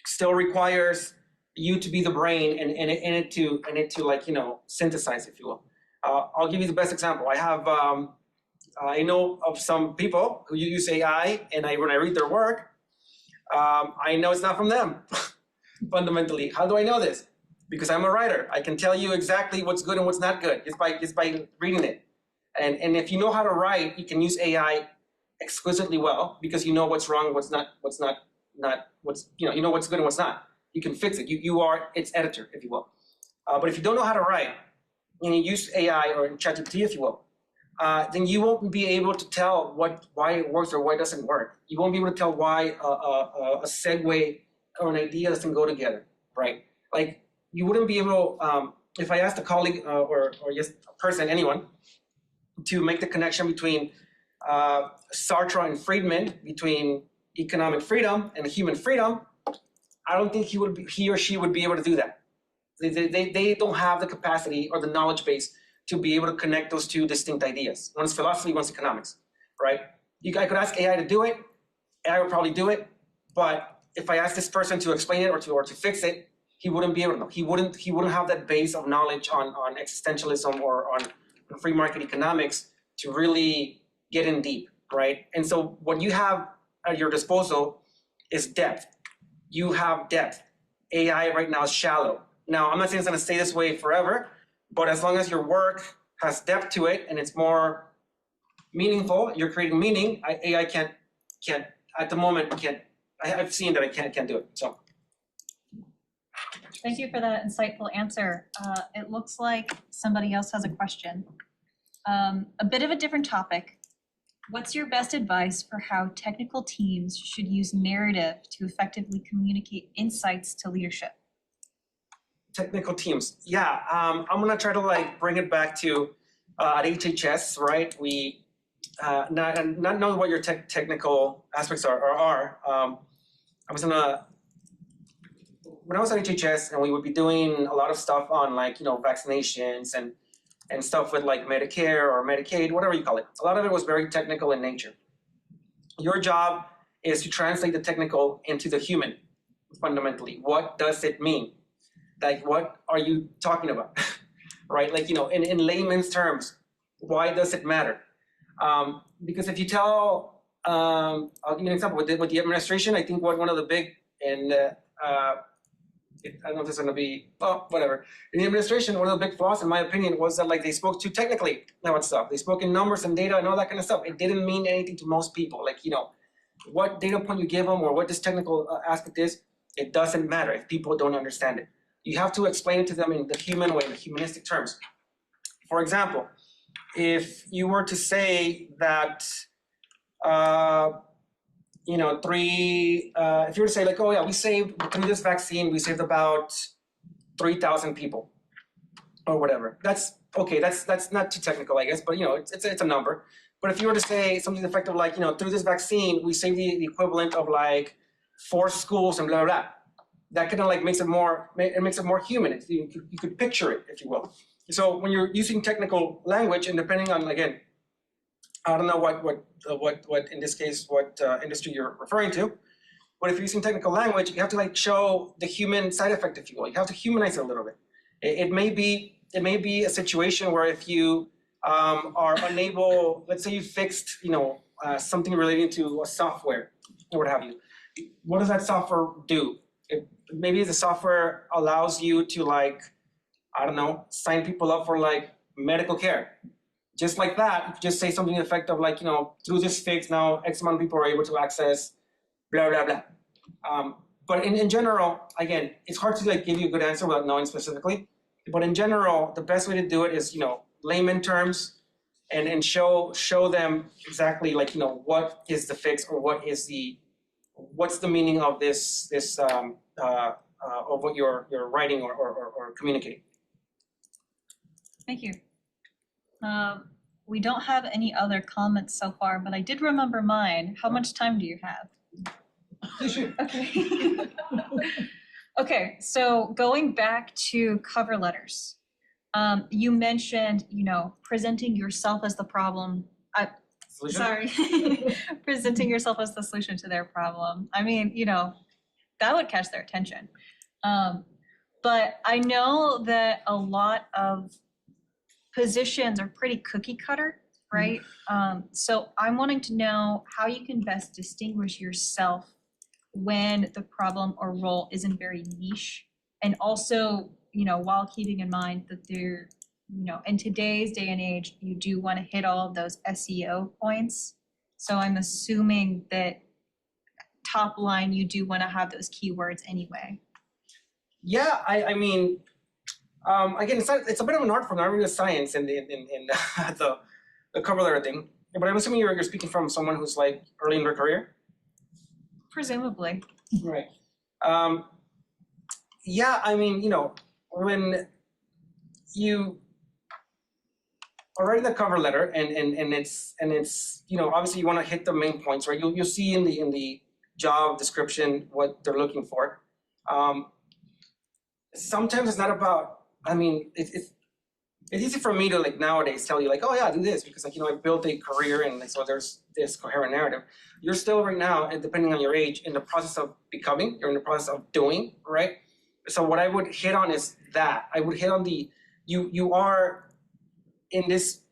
still requires you to be the brain and it to synthesize, if you will. I'll give you the best example. I know of some people who use AI, and when I read their work, I know it's not from them. Fundamentally, how do I know this? Because I'm a writer. I can tell you exactly what's good and what's not good just by reading it. And if you know how to write, you can use AI exquisitely well because you know what's wrong, what's not, you know what's good and what's not. You can fix it. You are its editor, if you will. But if you don't know how to write, and you use AI or ChatGPT, if you will, then you won't be able to tell why it works or why it doesn't work. You won't be able to tell why a segue or an idea doesn't go together, right? Like you wouldn't be able, if I asked a colleague or just a person, anyone, to make the connection between Sartre and Friedman, between economic freedom and human freedom, I don't think he or she would be able to do that. They don't have the capacity or the knowledge base to be able to connect those two distinct ideas. One's philosophy, one's economics, right? I could ask AI to do it. AI would probably do it. But if I asked this person to explain it or to fix it, he wouldn't be able to know. He wouldn't have that base of knowledge on existentialism or on free market economics to really get in deep, right? And so what you have at your disposal is depth. You have depth. AI right now is shallow. Now, I'm not saying it's going to stay this way forever, but as long as your work has depth to it and it's more meaningful, you're creating meaning. AI can't at the moment I've seen that I can't do it. So. Thank you for that insightful answer. It looks like somebody else has a question. A bit of a different topic. What's your best advice for how technical teams should use narrative to effectively communicate insights to leadership? Technical teams. Yeah, I'm gonna try to bring it back to at HHS, right? We not know what your technical aspects are. When I was at HHS, and we would be doing a lot of stuff on vaccinations and stuff with Medicare or Medicaid, whatever you call it. A lot of it was very technical in nature. Your job is to translate the technical into the human, fundamentally. What does it mean? What are you talking about, right? In layman's terms, why does it matter? Because if you tell, I'll give you an example with the administration. I think one of the big, and I don't know if it's going to be, whatever. In the administration, one of the big flaws, in my opinion, was that they spoke too technically about stuff. They spoke in numbers and data and all that kind of stuff. It didn't mean anything to most people. What data point you give them or what this technical aspect is, it doesn't matter if people don't understand it. You have to explain it to them in the human way, in the humanistic terms. For example, if you were to say that, if you were to say we saved, through this vaccine, we saved about 3,000 people or whatever. That's okay. That's not too technical, I guess, but it's a number. But if you were to say something effective through this vaccine, we saved the equivalent of 4 schools and blah, blah, blah. that kind of like makes it more human. You could picture it, if you will. So when you're using technical language, and depending on, again, I don't know what in this case, what industry you're referring to, but if you're using technical language, you have to like show the human side effect, if you will. You have to humanize it a little bit. It may be a situation where if you are unable, let's say you fixed, something relating to a software or what have you. What does that software do? Maybe the software allows you to like, I don't know, sign people up for like medical care. Just like that, you just say something effective like, through this fix, now X amount of people are able to access blah, blah, blah. But in general, again, it's hard to like give you a good answer without knowing specifically. But in general, the best way to do it is, layman terms and show them exactly like, what is the fix or what's the meaning of this of what you're writing or communicating. Thank you. We don't have any other comments so far, but I did remember mine. How much time do you have? Okay. Okay, so going back to cover letters, you mentioned, presenting yourself as the problem. Solution? Sorry, presenting yourself as the solution to their problem. I mean, that would catch their attention. But I know that a lot of positions are pretty cookie cutter, right? So I'm wanting to know how you can best distinguish yourself when the problem or role isn't very niche, and also, while keeping in mind that there, in today's day and age, you do want to hit all of those SEO points. So I'm assuming that top line, you do want to have those keywords anyway. Yeah, I mean, again, it's a bit of an art form, not really a science in the cover letter thing. But I'm assuming you're speaking from someone who's like early in their career. Presumably. Right. Yeah, I mean, when you are writing the cover letter and it's obviously you want to hit the main points, right? You'll see in the job description what they're looking for. Sometimes it's not about, I mean, it's easy for me to like nowadays tell you like, oh yeah, do this because like, I built a career and so there's this coherent narrative. You're still right now, and depending on your age, in the process of becoming, you're in the process of doing, right? So what I would hit on is that. I would hit on you are in this,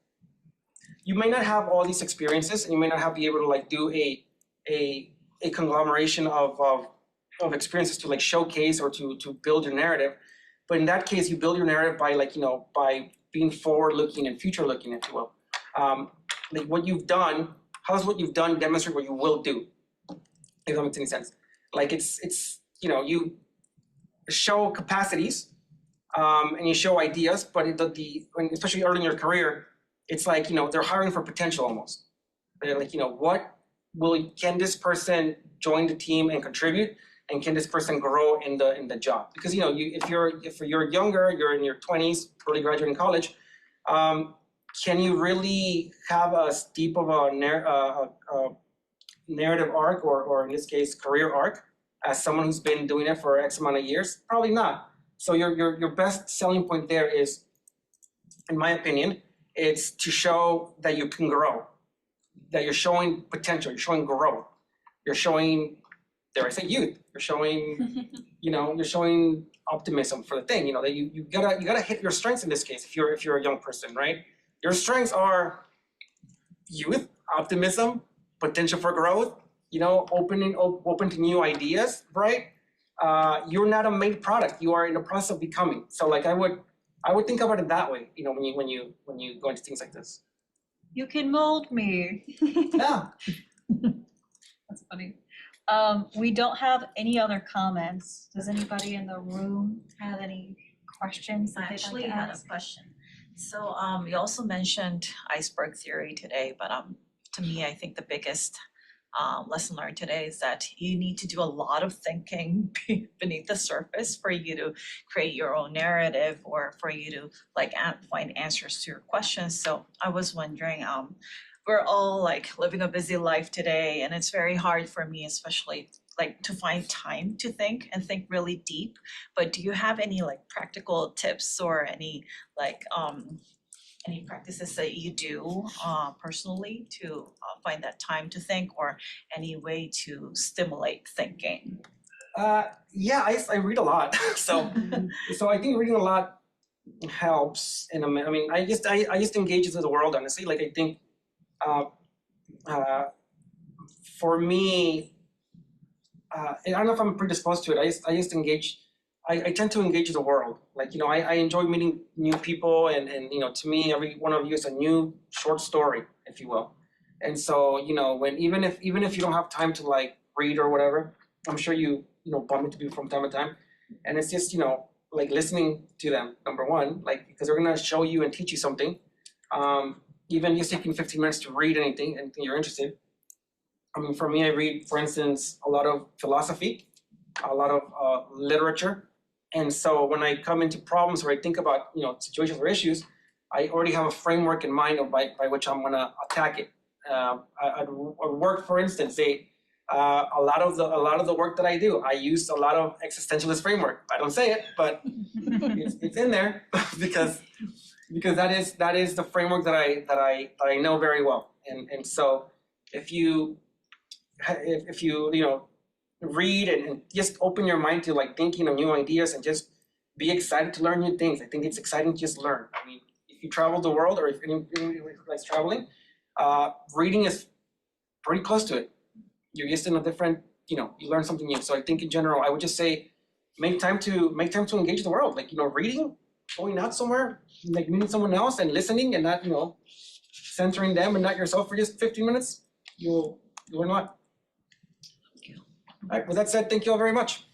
you may not have all these experiences and you may not be able to like do a conglomeration of experiences to like showcase or to build your narrative. But in that case, you build your narrative by like, by being forward looking and future looking, if you will. Like what you've done, how does what you've done demonstrate what you will do? If that makes any sense. Like it's you show capacities and you show ideas, but especially early in your career, it's like, they're hiring for potential almost. They're like, can this person join the team and contribute? And can this person grow in the job? Because if you're younger, you're in your 20s, early graduating college, can you really have as deep of a narrative arc or in this case career arc as someone who's been doing it for X amount of years? Probably not. So your best selling point there is, in my opinion, it's to show that you can grow, that you're showing potential, you're showing growth, you're showing, dare I say, youth. You're showing, you're showing optimism for the thing. That you gotta hit your strengths in this case. If you're a young person, right? Your strengths are youth, optimism, potential for growth. Open to new ideas, right? You're not a made product. You are in the process of becoming. So, like, I would think about it that way. When you go into things like this. You can mold me. Yeah. That's funny. We don't have any other comments. Does anybody in the room have any questions that I they'd actually like to had a ask? question. So you also mentioned iceberg theory today, but to me, I think the biggest lesson learned today is that you need to do a lot of thinking beneath the surface for you to create your own narrative or for you to like find answers to your questions. So I was wondering, we're all like living a busy life today, and it's very hard for me, especially like to find time to think and think really deep. But do you have any like practical tips or any like any practices that you do personally to find that time to think, or any way to stimulate thinking? Yeah, I read a lot. So I think reading a lot helps. And I mean, I just engage into the world, honestly. Like I think for me, and I don't know if I'm predisposed to it. I just engage. I tend to engage the world. Like, I enjoy meeting new people, and to me, every one of you is a new short story, if you will. And so, when even if you don't have time to like read or whatever, I'm sure you bump into people from time to time, and it's just like listening to them. Number one, like because they're gonna show you and teach you something. Even just taking 15 minutes to read anything you're interested. I mean, for me, I read, for instance, a lot of philosophy, a lot of literature. And so when I come into problems or I think about, situations or issues, I already have a framework in mind of by which I'm gonna attack it. At work, for instance, a lot of the work that I do, I use a lot of existentialist framework. I don't say it, but it's in there because that is the framework that I know very well. And so if you read and just open your mind to like thinking of new ideas and just be excited to learn new things. I think it's exciting to just learn. I mean, if you travel the world or if anyone likes traveling, reading is pretty close to it. You're just in a different, you learn something new. So I think in general, I would just say make time to engage the world. Like, reading, going out somewhere, like meeting someone else and listening and not, centering them and not yourself for just 15 minutes, you'll learn a lot. All right, with that said, thank you all very much.